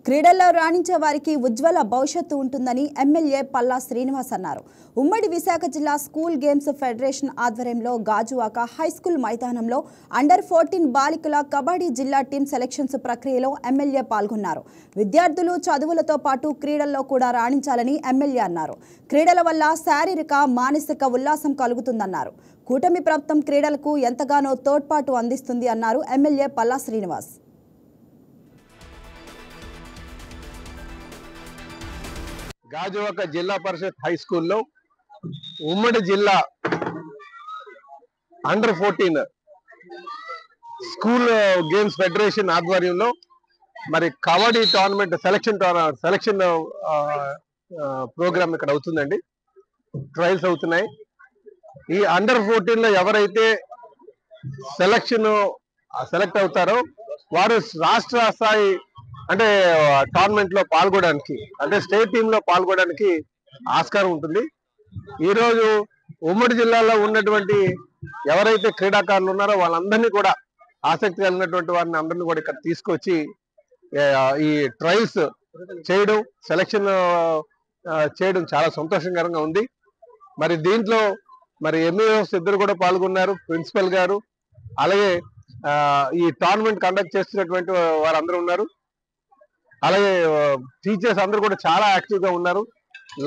క్రీడల్లో రాణించే వారికి ఉజ్వల భవిష్యత్తు ఉంటుందని ఎమ్మెల్యే పల్లా శ్రీనివాస్ అన్నారు. ఉమ్మడి విశాఖ జిల్లా స్కూల్ గేమ్స్ ఫెడరేషన్ ఆధ్వర్యంలో గాజువాక హైస్కూల్ మైదానంలో అండర్-14 బాలికల కబడ్డీ జిల్లా టీం సెలక్షన్స్ ప్రక్రియలో ఎమ్మెల్యే పాల్గొన్నారు. విద్యార్థులు చదువులతో పాటు క్రీడల్లో కూడా రాణించాలని ఎమ్మెల్యే అన్నారు. క్రీడల వల్ల శారీరక, మానసిక ఉల్లాసం కలుగుతుందన్నారు. కూటమి ప్రభుత్వం క్రీడలకు ఎంతగానో తోడ్పాటు అందిస్తుంది అన్నారు ఎమ్మెల్యే పల్లా శ్రీనివాస్. గాజువాక జిల్లా పరిషత్ హై స్కూల్లో ఉమ్మడి జిల్లా అండర్-14 స్కూల్ గేమ్స్ ఫెడరేషన్ ఆధ్వర్యంలో మరి కబడ్డీ టోర్నమెంట్ సెలక్షన్ ప్రోగ్రామ్ ఇక్కడ అవుతుందండి. ట్రయల్స్ అవుతున్నాయి. ఈ అండర్-14 లో ఎవరైతే సెలెక్ట్ అవుతారో వారు రాష్ట్ర స్థాయి అంటే టోర్నమెంట్ లో పాల్గొనడానికి, అంటే స్టేట్ టీమ్ లో పాల్గొనడానికి ఆస్కారం ఉంటుంది. ఈ రోజు ఉమ్మడి జిల్లాలో ఉన్నటువంటి ఎవరైతే క్రీడాకారులు ఉన్నారో వాళ్ళందరినీ కూడా, ఆసక్తి కలిగినటువంటి వారిని అందరినీ కూడా ఇక్కడ తీసుకొచ్చి ఈ ట్రయల్స్ చేయడం, సెలక్షన్ చేయడం చాలా సంతోషకరంగా ఉంది. మరి దీంట్లో మరి ఎంఈఓస్ ఇద్దరు కూడా పాల్గొన్నారు, ప్రిన్సిపల్ గారు, అలాగే ఈ టోర్నమెంట్ కండక్ట్ చేస్తున్నటువంటి వారందరూ ఉన్నారు. అలాగే టీచర్స్ అందరూ కూడా చాలా యాక్టివ్ గా ఉన్నారు.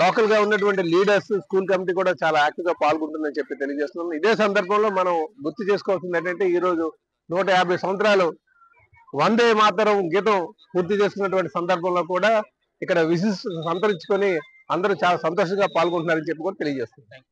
లోకల్ గా ఉన్నటువంటి లీడర్స్, స్కూల్ కమిటీ కూడా చాలా యాక్టివ్ గా పాల్గొంటుందని చెప్పి తెలియజేస్తున్నాం. ఇదే సందర్భంలో మనం గుర్తు చేసుకోవాల్సింది ఏంటంటే, ఈ రోజు 150 సంవత్సరాలు వందే మాతరం గీతం పూర్తి చేసుకున్నటువంటి సందర్భంలో కూడా ఇక్కడ విశిష్టత సంతరించుకొని అందరూ చాలా సంతోషంగా పాల్గొంటున్నారని చెప్పి కూడా తెలియజేస్తున్నాం.